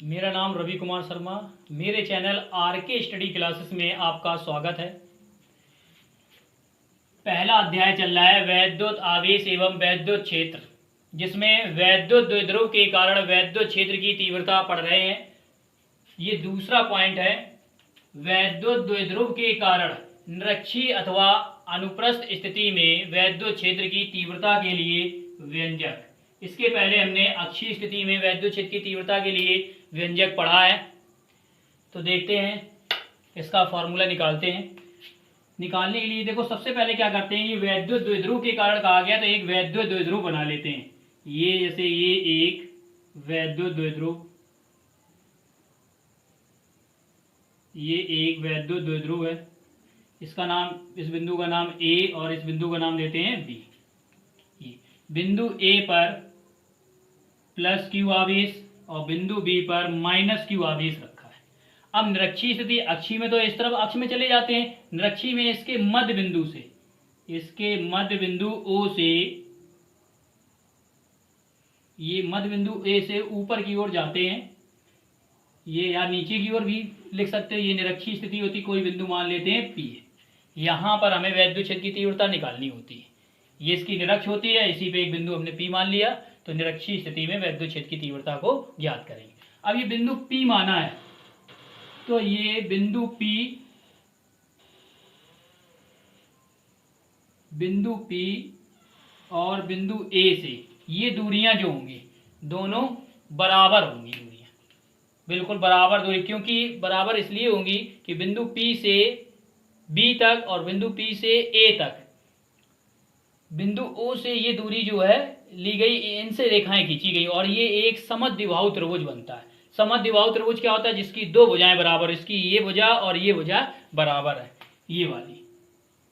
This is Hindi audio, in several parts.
मेरा नाम रवि कुमार शर्मा। मेरे चैनल आर के स्टडी क्लासेस में आपका स्वागत है। पहला अध्याय चल रहा है वैद्युत आवेश एवं वैद्युत क्षेत्र, जिसमें वैद्युत द्विध्रुव के कारण वैद्युत क्षेत्र की तीव्रता पढ़ रहे हैं। ये दूसरा पॉइंट है, वैद्युत द्विध्रुव के कारण निरक्षीय अथवा अनुप्रस्थ स्थिति में वैद्युत क्षेत्र की तीव्रता के लिए व्यंजक। इसके पहले हमने अक्षीय स्थिति में वैद्युत क्षेत्र की तीव्रता के लिए व्यंजक पढ़ा है। तो देखते हैं, इसका फॉर्मूला निकालते हैं। निकालने के लिए देखो, सबसे पहले क्या करते हैं, ये वैद्युत द्विध्रुव के कारण कहा गया तो एक वैद्युत द्विध्रुव बना लेते हैं। ये जैसे ये एक वैद्युत द्विध्रुव, ये एक वैद्युत द्विध्रुव है। इसका नाम, इस बिंदु का नाम ए और इस बिंदु का नाम देते हैं बी। बिंदु ए पर प्लस क्यू आवेश और बिंदु बी पर माइनस क्यू आवेश रखा है। अब निरक्षीय स्थिति, अक्षीय में तो इस तरफ अक्ष में चले जाते हैं, निरक्षीय में इसके मध्य बिंदु से, इसके मध्य बिंदु ओ से, ये मध्य बिंदु ए से ऊपर की ओर जाते हैं। ये या नीचे की ओर भी लिख सकते हैं, ये निरक्षीय स्थिति होती, कोई बिंदु मान लेते हैं पी। यहाँ पर हमें वैद्युत क्षेत्र की तीव्रता निकालनी होती है। ये इसकी निरक्ष होती है, इसी पे एक बिंदु हमने पी मान लिया, तो निरक्षीय स्थिति में वैद्युत क्षेत्र की तीव्रता को ज्ञात करेंगे। अब ये बिंदु पी माना है, तो ये बिंदु पी और बिंदु ए से ये दूरियां जो होंगी दोनों बराबर होंगी, दूरियां बिल्कुल बराबर दूरी। क्योंकि बराबर इसलिए होंगी कि बिंदु पी से बी तक और बिंदु पी से ए तक, बिंदु ओ से ये दूरी जो है ली गई, इनसे रेखाएं खींची गई और ये एक समद्विबाहु त्रिभुज बनता है। समद्विबाहु त्रिभुज क्या होता है, जिसकी दो भुजाएं बराबर, इसकी ये भुजा और ये भुजा बराबर है, ये वाली।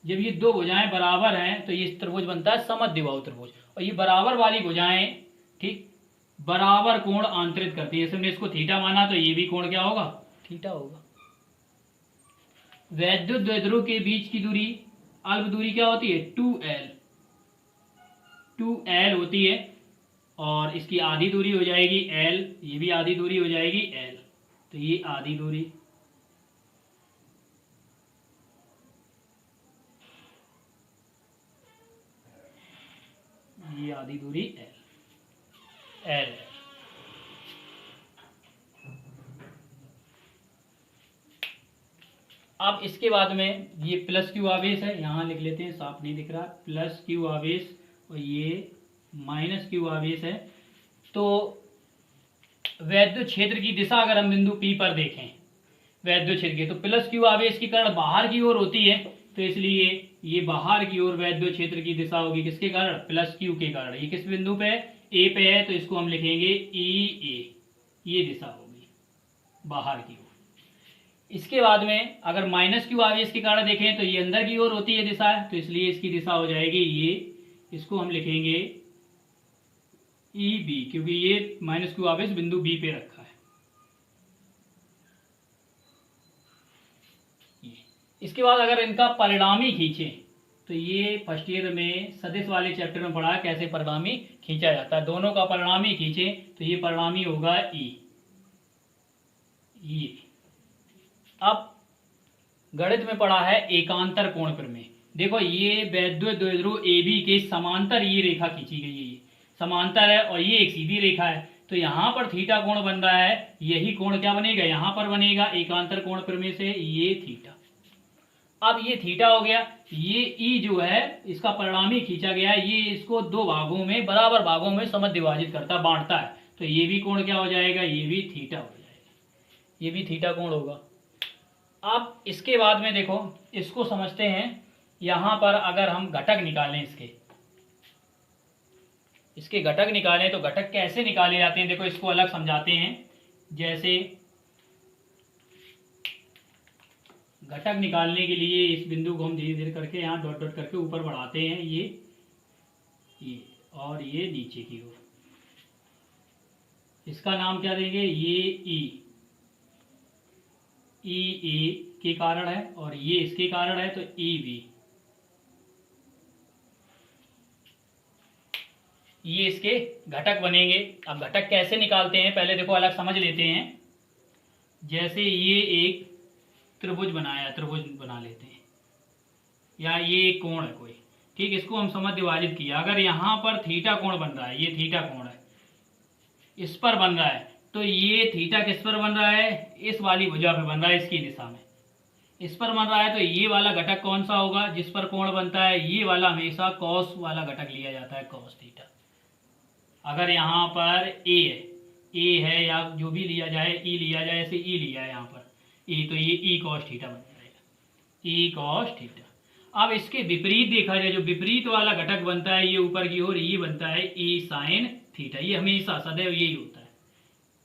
जब ये दो भुजाएं बराबर हैं तो ये त्रिभुज बनता है समद्विबाहु त्रिभुज। और ये बराबर वाली भुजाएं, ठीक, बराबर कोण आंतरित करती है। जैसे हमने इसको थीटा माना तो ये भी कोण क्या होगा, थीटा होगा। वैद्युत द्विध्रुव के बीच की दूरी, अल्प दूरी क्या होती है, 2l होती है, और इसकी आधी दूरी हो जाएगी l, ये भी आधी दूरी हो जाएगी l, तो ये आधी दूरी, ये आधी दूरी l। अब इसके बाद में ये प्लस क्यू आवेश है, यहाँ लिख लेते हैं, साफ नहीं दिख रहा, प्लस क्यू आवेश और ये माइनस क्यू आवेश है। तो वैद्युत क्षेत्र की दिशा अगर हम बिंदु P पर देखें, वैद्युत क्षेत्र की, तो प्लस क्यू आवेश की कारण बाहर की ओर होती है, तो इसलिए ये बाहर की ओर वैद्युत क्षेत्र की दिशा होगी, किसके कारण, प्लस क्यू के कारण। ये किस बिंदु पे, ए पे है, तो इसको हम लिखेंगे ई ए, ये दिशा होगी बाहर की ओर। इसके बाद में अगर माइनस क्यू आवेश के कारण देखें तो ये अंदर की ओर होती है दिशा, तो इसलिए इसकी दिशा हो जाएगी ये, इसको हम लिखेंगे ई बी, क्योंकि ये माइनस क्यू आवेश बिंदु बी पे रखा है। इसके बाद अगर इनका परिणामी खींचें तो ये फर्स्ट ईयर में सदिश वाले चैप्टर में पढ़ा है कैसे परिणामी खींचा जाता है। दोनों का परिणामी खींचें तो ये परिणामी होगा ई। ये अब गणित में पढ़ा है एकांतर कोण प्रमेय। देखो, ये वैद्युत द्विध्रुव ए बी के समांतर ये रेखा खींची गई है, ये समांतर है और ये एक सीधी रेखा है, तो यहाँ पर थीटा कोण बन रहा है, यही कोण क्या बनेगा, यहाँ पर बनेगा एकांतर कोण प्रमेय से, ये थीटा। अब ये थीटा हो गया, ये ई जो है इसका परिणामी खींचा गया है, ये इसको दो भागों में, बराबर भागों में समद्विभाजित करता, बांटता है, तो ये भी कोण क्या हो जाएगा, ये भी थीटा हो जाएगा, ये भी थीटा कोण होगा। अब इसके बाद में देखो, इसको समझते हैं। यहाँ पर अगर हम घटक निकालें, इसके घटक निकालें तो घटक कैसे निकाले जाते हैं, देखो इसको अलग समझाते हैं। जैसे घटक निकालने के लिए इस बिंदु को हम धीरे धीरे करके यहाँ डॉट डॉट करके ऊपर बढ़ाते हैं, ये और ये नीचे की ओर, इसका नाम क्या देंगे, ये ई ए के कारण है और ये इसके कारण है, तो ई बी। ये इसके घटक बनेंगे। अब घटक कैसे निकालते हैं पहले देखो अलग समझ लेते हैं। जैसे ये एक त्रिभुज बनाया, त्रिभुज बना लेते हैं, या ये एक कोण है कोई, ठीक, इसको हम समद्विभाजित विभाजित किया। अगर यहाँ पर थीटा कोण बन रहा है, ये थीटा कोण है, इस पर बन रहा है, तो ये थीटा किस पर बन रहा है, इस वाली भुजा पे बन रहा है, इसकी दिशा में इस पर बन रहा है। तो ये वाला घटक कौन सा होगा जिस पर कोण बनता है, ये वाला हमेशा कॉस वाला घटक लिया जाता है, कॉस थीटा। अगर यहाँ पर ए है या जो भी लिया जाए, ई लिया जाए, ऐसे ई लिया है यहाँ पर ई, तो ये ई कॉस थीटा बन जाएगा, ई कॉस थीटा। अब इसके विपरीत देखा जाए, जो विपरीत वाला घटक बनता है ये ऊपर की ओर, ये बनता है ई साइन थीटा। ये हमेशा सदैव यही होता है,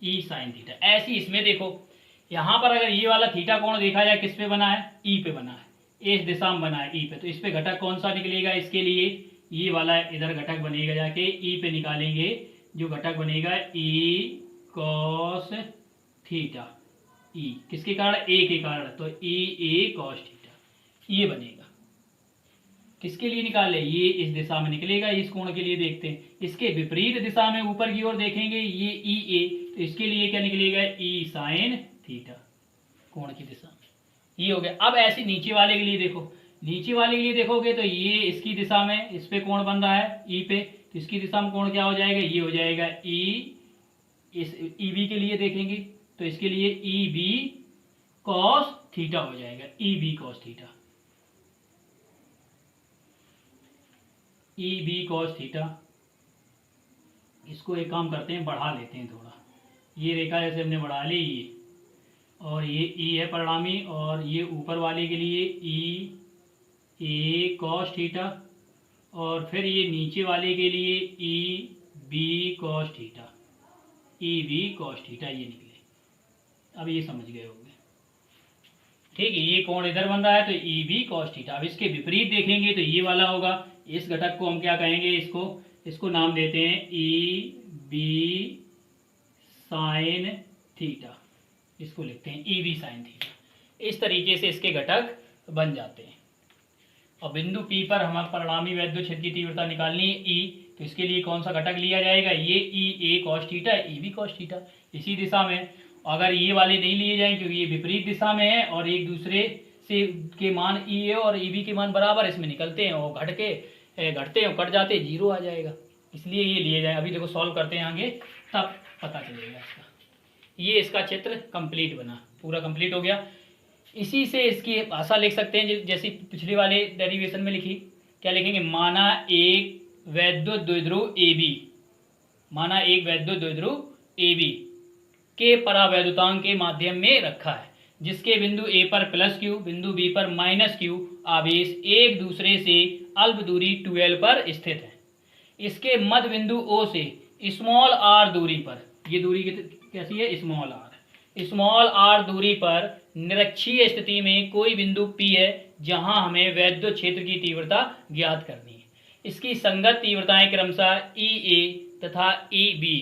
ई साइन थीटा। ऐसी इसमें देखो, यहाँ पर अगर ये वाला थीटा कोण देखा जाए, किस पे बना है, ई पे बना है, इस दिशा में बना है ई पे, तो इस पे घटक कौन सा निकलेगा, इसके लिए ये वाला इधर घटक बनेगा, जाके ई पे निकालेंगे, जो घटक बनेगा ई कॉस थीटा, ई किसके कारण, ए के कारण, तो ई ए कॉस थीटा ये बनेगा। किसके लिए निकाले, ये इस दिशा में निकलेगा, इस कोण के लिए देखते हैं। इसके विपरीत दिशा में ऊपर की ओर देखेंगे, ये ई ए, तो इसके लिए क्या निकलेगा, ई साइन थीटा, कोण की दिशा में, ये हो गया। अब ऐसे नीचे वाले के लिए देखो, नीचे वाले के लिए देखोगे तो ये इसकी दिशा में, इस पे कोण बन रहा है ई पे, तो इसकी दिशा में कोण क्या हो जाएगा, ये हो जाएगा ई, इस ई बी के लिए देखेंगे तो इसके लिए ई बी कॉस थीटा हो जाएगा, E B cos theta, E B cos theta. इसको एक काम करते हैं, बढ़ा लेते हैं थोड़ा, ये रेखा जैसे हमने बढ़ा ली, ये और ये ई है परिणामी, और ये ऊपर वाले के लिए ई ए कॉस थीटा, और फिर ये नीचे वाले के लिए E B cos theta, E B cos theta ये निकले। अब ये समझ गए होंगे, ठीक है। ये कोण इधर बन रहा है तो ई बी कॉस थीटा। अब इसके विपरीत देखेंगे तो ये वाला होगा, इस घटक को हम क्या कहेंगे, इसको नाम देते हैं ई बी साइन थीटा, इसको लिखते हैं ई बी साइन थीटा। इस तरीके से इसके घटक बन जाते हैं। और बिंदु पी पर हमारे परिणामी वैद्युत क्षेत्र की तीव्रता निकालनी है ई, तो इसके लिए कौन सा घटक लिया जाएगा, ये E A cos theta, E B cos theta, इसी दिशा में। अगर ये वाले नहीं लिए जाएंगे क्योंकि ये विपरीत दिशा में है और एक दूसरे से के मान ई ए और ई बी के मान बराबर इसमें निकलते हैं, और घटते हैं, कट जाते हैं, जीरो आ जाएगा, इसलिए ये लिए जाए। अभी देखो सॉल्व करते हैं आगे, तब पता चलेगा इसका। ये इसका चित्र कंप्लीट बना, पूरा कंप्लीट हो गया। इसी से इसकी भाषा लिख सकते हैं जैसे पिछले वाले डेरिवेशन में लिखी, क्या लिखेंगे, माना एक वैद्युत द्विध्रुव ए बी, माना एक वैद्युत द्विध्रुव ए बी के परावैद्युतांक के माध्यम में रखा है, जिसके बिंदु ए पर प्लस क्यू, बिंदु बी पर माइनस क्यू आवेश एक दूसरे से अल्प दूरी 2l पर स्थित है। इसके मध्य बिंदु ओ से स्मॉल आर दूरी पर, ये दूरी कैसी है, स्मॉल आर दूरी पर निरक्षीय स्थिति में कोई बिंदु P है जहां हमें वैद्युत क्षेत्र की तीव्रता ज्ञात करनी है। इसकी संगत तीव्रताएं क्रमशः ई ए तथा ई बी,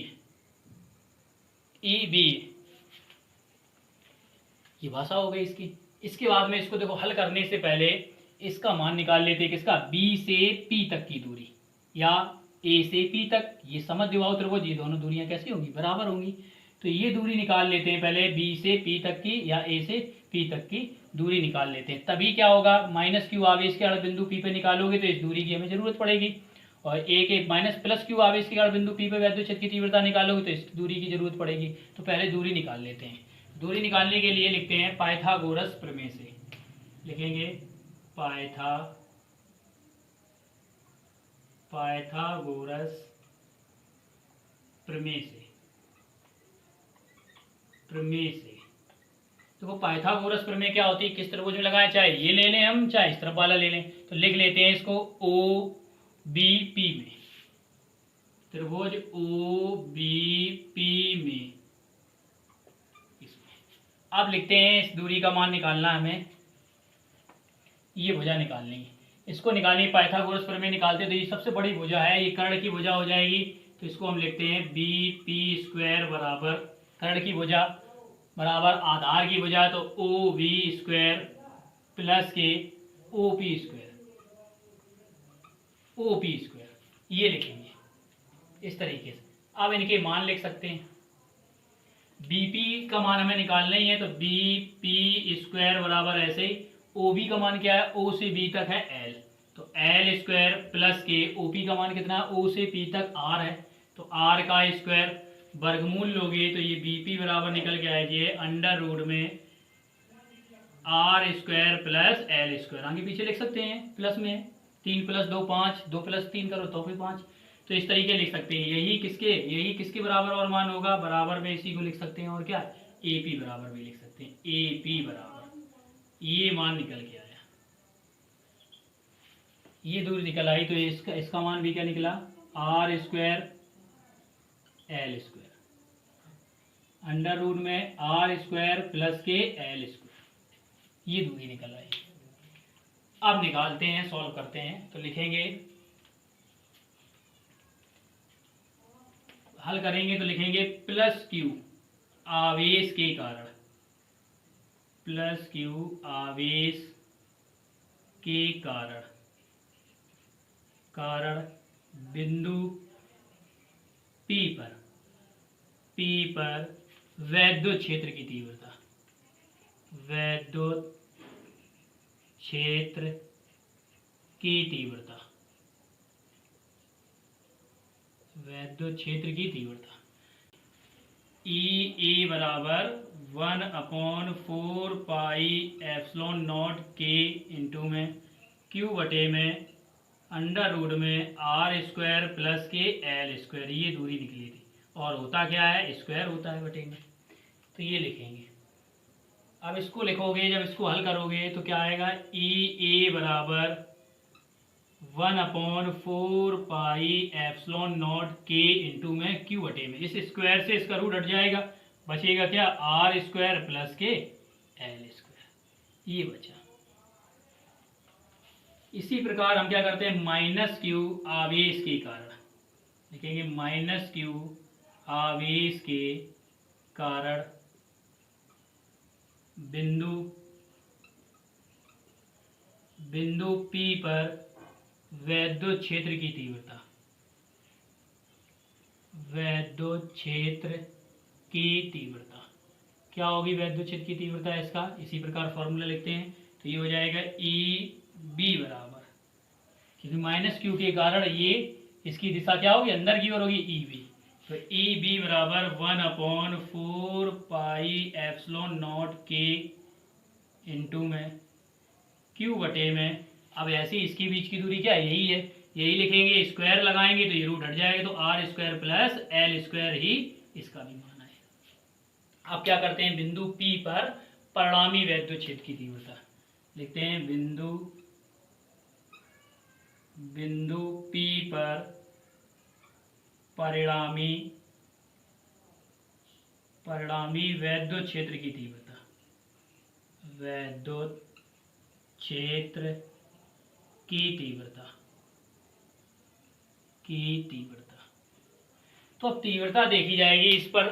ये भाषा हो गई इसकी। इसके बाद में इसको देखो, हल करने से पहले इसका मान निकाल लेते हैं, किसका, B से P तक की दूरी, या A से P तक, ये समद्विबाहु त्रिभुज, ये दोनों दूरियां कैसी होंगी, बराबर होंगी। तो ये दूरी निकाल लेते हैं पहले, B से P तक की या A से P तक की दूरी निकाल लेते हैं। तभी क्या होगा, माइनस क्यू आवेश के कारण बिंदु P पे निकालोगे तो इस दूरी की हमें जरूरत पड़ेगी, और A के माइनस प्लस क्यू आवेश के कारण बिंदु P पे वैद्युत क्षेत्र की तीव्रता निकालोगे तो इस दूरी की जरूरत पड़ेगी। तो पहले दूरी निकाल लेते हैं। दूरी निकालने के लिए लिखते हैं पाइथागोरस प्रमेय से, लिखेंगे पाइथागोरस प्रमेय से। देखो पाइथागोरस प्रमेय क्या होती है, किस त्रिभुज में लगाए, चाहे ये ले लें हम, चाहे इस तरफ वाला ले लें। तो लिख लेते हैं इसको ओ बी पी में, त्रिभुज ओ बी पी में। अब लिखते हैं इस दूरी का मान निकालना है हमें, ये भुजा निकालनी है, इसको निकालनी है। पाइथागोरस प्रमेय निकालते तो ये सबसे बड़ी भुजा है, ये कर्ण की भुजा हो जाएगी, तो इसको हम लिखते हैं बी पी स्क्वायर बराबर कर्ण की भुजा बराबर आधार की भुजा, तो ओ वी स्क्वायर प्लस के ओ पी स्क्वायर, ये लिखेंगे इस तरीके से। अब इनके मान लिख सकते हैं, बीपी का मान हमें निकालना ही है, तो बी पी स्क्वायर बराबर ऐसे ही ओबी का मान क्या है, ओ से बी तक है एल, तो एल स्क्वायर प्लस के ओपी का मान कितना है, ओ से पी तक आर है, तो आर का स्क्वायर वर्गमूल लोगे तो ये बीपी बराबर निकल के आएगी अंडर रूट में R square plus L square, आगे पीछे लिख सकते हैं, प्लस में है, 3 + 2 5, 2 + 3 करो तो फिर 5, तो इस तरीके लिख सकते हैं। यही किसके बराबर और मान होगा, बराबर में इसी को लिख सकते हैं, और क्या ए पी बराबर भी लिख सकते हैं, ए पी बराबर ये मान निकल के आया, ये दूरी निकल आई, तो इसका मान भी क्या निकला, R square L square under root में आर स्क्वायर प्लस के एल स्क्वायर, ये दूरी निकल आई। अब निकालते हैं, सॉल्व करते हैं, तो लिखेंगे, हल करेंगे तो लिखेंगे प्लस क्यू आवेश के कारण, प्लस क्यू आवेश के कारण बिंदु P पर वैद्युत क्षेत्र की तीव्रता, वैद्युत क्षेत्र की तीव्रता, वैद्युत क्षेत्र की तीव्रता ई ए बराबर 1/4 पाई एप्सिलॉन नॉट के इंटू में क्यू बटे में अंडर रूट में आर स्क्वायर प्लस के एल स्क्वायर, ये दूरी निकली थी, और होता क्या है, स्क्वायर होता है बटे में, तो ये लिखेंगे। अब इसको लिखोगे, जब इसको हल करोगे तो क्या आएगा, ई ए बराबर 1/4 पाई एप्सिलॉन नॉट के इंटू में क्यू बटे में, इस स्क्वायर से इसका रूट हट जाएगा, बचेगा क्या, आर स्क्वायर प्लस के एल स्क्वायर, ये बचा। इसी प्रकार हम क्या करते हैं, माइनस क्यू आवेश के कारण लिखेंगे, माइनस क्यू आवेश के कारण बिंदु P पर वैद्युत क्षेत्र की तीव्रता, वैद्युत क्षेत्र की तीव्रता क्या होगी, वैद्युत क्षेत्र की तीव्रता इसका इसी प्रकार फॉर्मूला लिखते हैं, तो ये हो जाएगा ई बी बराबर, क्योंकि माइनस क्यू के कारण ये इसकी दिशा क्या होगी, अंदर की ओर होगी, ई बी, तो ई बी बराबर 1/4 पाई एप्सिलॉन नॉट के इंटू में क्यू बटे में, अब ऐसे इसके बीच की दूरी क्या है, यही है, यही लिखेंगे, स्क्वायर लगाएंगे तो ये रूट हट जाएगा, तो R square plus L square ही इसका भी मान आएगा। अब क्या करते हैं, बिंदु P पर परिणामी वैद्युत क्षेत्र की तीव्रता लिखते हैं, बिंदु P पर परिणामी वैद्युत क्षेत्र की तीव्रता, वैद्युत क्षेत्र की तीव्रता तो अब तीव्रता देखी जाएगी, इस पर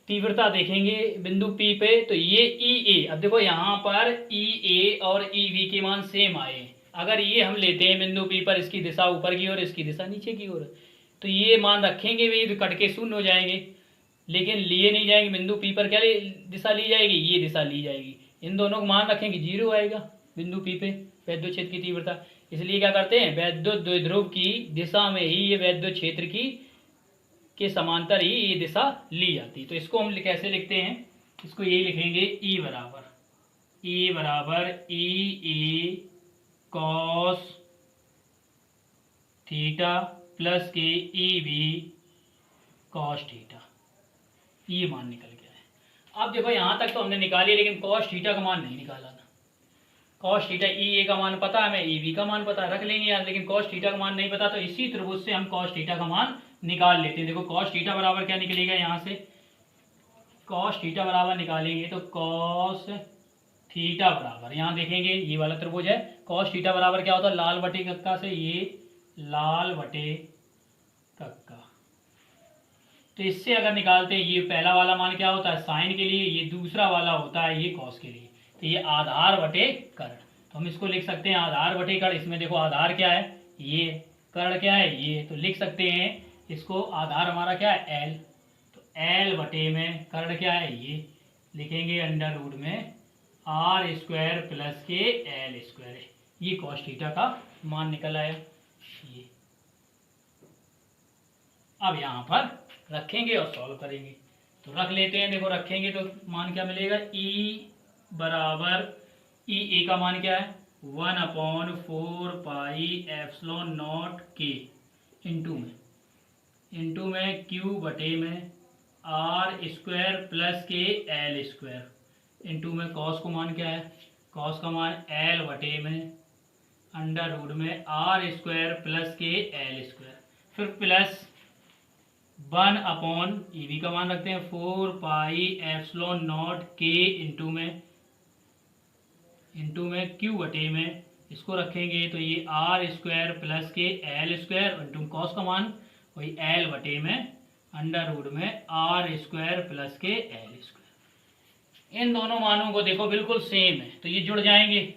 तीव्रता देखेंगे बिंदु P पे, तो ये ई ए, अब देखो यहाँ पर ई ए और ई वी के मान सेम आए, अगर ये हम लेते हैं बिंदु P पर, इसकी दिशा ऊपर की ओर, इसकी दिशा नीचे की ओर, तो ये मान रखेंगे भी तो कट के शून्य हो जाएंगे, लेकिन लिए नहीं जाएंगे, बिंदु P पर क्या दिशा ली जाएगी, ये दिशा ली जाएगी, इन दोनों को मान रखेंगे, 0 आएगा बिंदु P पे वैद्युत क्षेत्र की तीव्रता, इसलिए क्या करते हैं, वैद्युत द्विध्रुव की दिशा में ही ये वैद्युत क्षेत्र की के समांतर ही ये दिशा ली जाती, तो इसको हम कैसे लिखते हैं, इसको यही लिखेंगे, ई बराबर ई ए कॉस थीटा प्लस के ई बी कॉस थीटा, ये मान निकल गया है। अब देखो यहाँ तक तो हमने निकाली, लेकिन कॉस थीटा का मान नहीं निकाला ना, कॉस थीटा ई ए का मान पता है, हमें ई बी का मान पता रख लेंगे यार, लेकिन कॉस थीटा का मान नहीं पता, तो इसी त्रिभुज से हम कॉस थीटा का मान निकाल लेते हैं। देखो कॉस थीटा बराबर क्या निकलेगा, यहाँ से कॉस थीटा बराबर निकालेंगे तो कॉस थीटा बराबर, यहाँ देखेंगे ये वाला त्रिभुज है, कॉस थीटा बराबर क्या होता है, लाल बटे कक्का से ये लाल बटे कक्का, तो इससे अगर निकालते हैं, ये पहला वाला मान क्या होता है, साइन के लिए, ये दूसरा वाला होता है ये कॉस के लिए, तो ये आधार बटे कर्ण, तो हम इसको लिख सकते हैं आधार बटे कर्ण, इसमें देखो आधार क्या है, ये कर्ण क्या है, ये, तो लिख सकते हैं इसको, आधार हमारा क्या है, एल, तो एल बटे में कर्ण क्या है, ये लिखेंगे अंडर रूट में आर स्क्वायर प्लस के एल स्क्वायर है। ये कॉस थीटा का मान निकल आया। ये अब यहाँ पर रखेंगे और सॉल्व करेंगे। तो रख लेते हैं, देखो रखेंगे तो मान क्या मिलेगा, ई बराबर ई ए का मान क्या है 1/4 पाई एप्सिलॉन नॉट के इंटू में क्यू बटे में आर स्क्वायर प्लस के एल स्क्वायर इंटू में कॉस को मान क्या है, कॉस का मान एल बटे में अंडर रूट में आर स्क्वायर प्लस के एल स्क्वायर, फिर प्लस 1 ई बी का मान रखते हैं 4 पाई एप्सिलॉन नॉट के इंटू में क्यू बटे में इसको रखेंगे तो ये आर स्क्वायर प्लस के एल स्क्वायर इंटू कॉस का मान वही एल बटे में अंडर रूट में आर स्क्वायर प्लस के एल स्क्वायर। इन दोनों मानों को देखो बिल्कुल सेम है, तो ये जुड़ जाएंगे,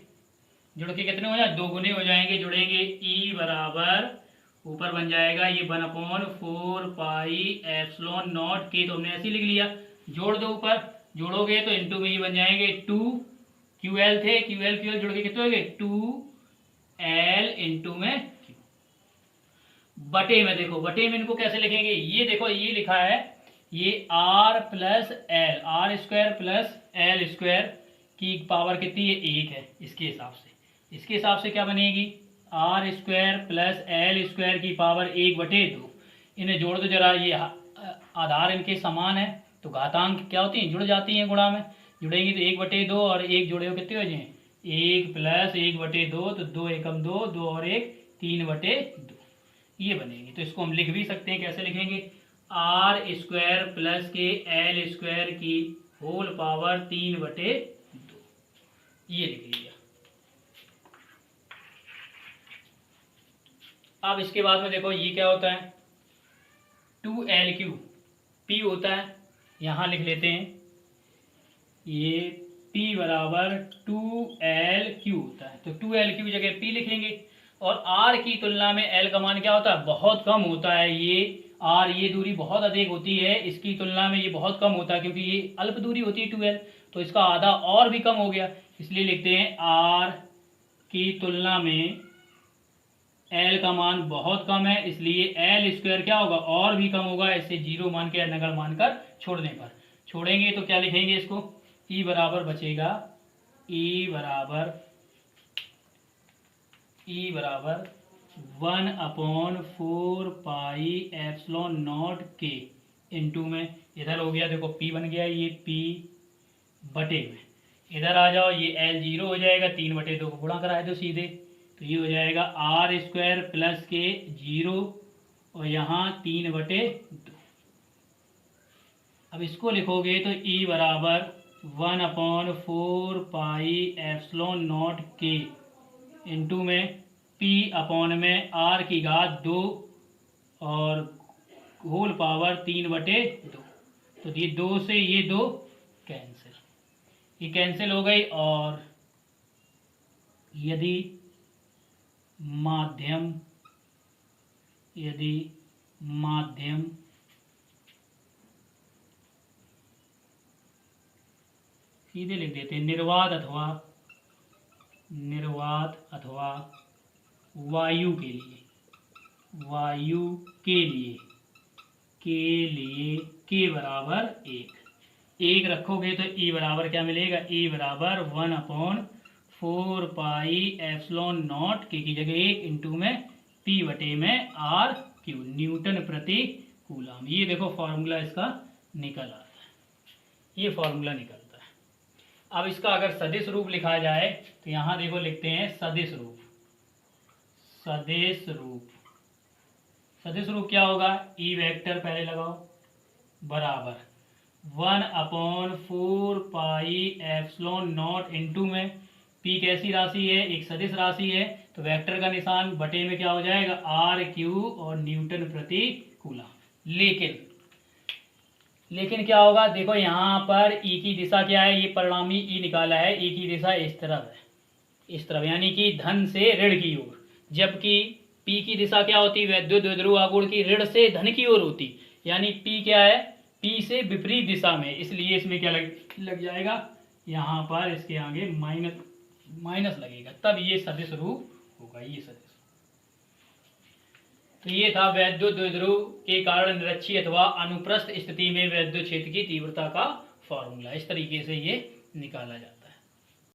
जुड़ के कितने हो जाए, 2 गुने हो जाएंगे, जुड़ेंगे ई बराबर ऊपर बन जाएगा ये 1/4 पाई एप्सिलॉन नॉट के, तो हमने ऐसे ही लिख लिया, जोड़ दो ऊपर, जोड़ोगे तो इंटू में ये बन जाएंगे 2 क्यू एल थे, क्यू एल जोड़ के कितने हो गए 2 एल इंटू में बटे में, देखो बटे में इनको कैसे लिखेंगे, ये देखो ये लिखा है ये R plus L, R square plus L square की पावर कितनी है 1 है, इसके हिसाब से क्या बनेगी R square plus L square की पावर 1/2, इन्हें जोड़ दो जरा, ये आधार इनके समान है तो घातांक क्या होती हैं जुड़ जाती हैं, गुणा में जुड़ेंगी तो 1/2 और 1 जोड़े हो कितने हो जाए 1 प्लस 1/2, तो 2 एकम 2, 2 और 1 3/2 ये बनेगी। तो इसको हम लिख भी सकते हैं, कैसे लिखेंगे आर स्क्वायर प्लस के एल स्क्वायर की होल पावर 3/2 ये लिख लिया। अब इसके बाद में देखो ये क्या होता है 2L³ P होता है, यहाँ लिख लेते हैं ये P बराबर 2L³ होता है, तो 2L³ जगह P लिखेंगे और R की तुलना में L का मान क्या होता है बहुत कम होता है, ये R ये दूरी बहुत अधिक होती है, इसकी तुलना में ये बहुत कम होता है क्योंकि ये अल्प दूरी होती है 2L, तो इसका आधा और भी कम हो गया, इसलिए लिखते हैं R की तुलना में L का मान बहुत कम है, इसलिए एल स्क्वायर क्या होगा और भी कम होगा, इससे 0 मान के नगल मानकर छोड़ने पर छोड़ेंगे तो क्या लिखेंगे इसको E बराबर बचेगा E बराबर 1/4 पाई एप्सिलॉन नॉट के इंटू में इधर हो गया, देखो P बन गया ये P बटे में, इधर आ जाओ ये L 0 हो जाएगा, 3/2 को गुणा कराए तो सीधे, तो ये हो जाएगा आर स्क्वायर प्लस के 0 और यहाँ 3/2। अब इसको लिखोगे तो E बराबर 1/4 पाई एप्सिलॉन नॉट के इंटू में P अपॉन में R की घात 2 और होल पावर 3/2, तो ये 2 से ये 2 कैंसिल, ये कैंसिल हो गई, और यदि माध्यम सीधे लिख देते हैं निर्वात अथवा वायु के लिए के बराबर 1 रखोगे तो E बराबर क्या मिलेगा, E बराबर 1/4 पाई एप्सिलॉन नॉट के की जगह 1 इंटू में P बटे में R³ न्यूटन प्रति कूलम। ये देखो फॉर्मूला इसका निकल आता है, ये फॉर्मूला निकलता है। अब इसका अगर सदिश रूप लिखा जाए तो यहाँ देखो लिखते हैं सदिश रूप क्या होगा, E वेक्टर पहले लगाओ बराबर 1/4 पाई एप्सिलॉन नॉट इंटू में P कैसी राशि है, एक सदिश राशि है, तो वेक्टर का निशान बटे में क्या हो जाएगा R³ और न्यूटन प्रति कूलम। लेकिन क्या होगा, देखो यहाँ पर E की दिशा क्या है, ये परिणामी E निकाला है, E की दिशा इस तरफ है, इस तरफ यानी कि धन से ऋण की ओर, जबकि P की दिशा क्या होती है, वैद्युत द्विध्रुव आघूर्ण की ऋण से धन की ओर होती, यानी P क्या है, P P से विपरीत दिशा में, इसलिए इसमें क्या लग जाएगा, यहाँ पर इसके आगे माइनस लगेगा, तब ये सदिश रूप होगा, ये सदिश। तो ये था वैद्युत द्विध्रुव के कारण निरक्षीय अथवा अनुप्रस्थ स्थिति में वैद्युत क्षेत्र की तीव्रता का फॉर्मूला। इस तरीके से ये निकाला जाता है।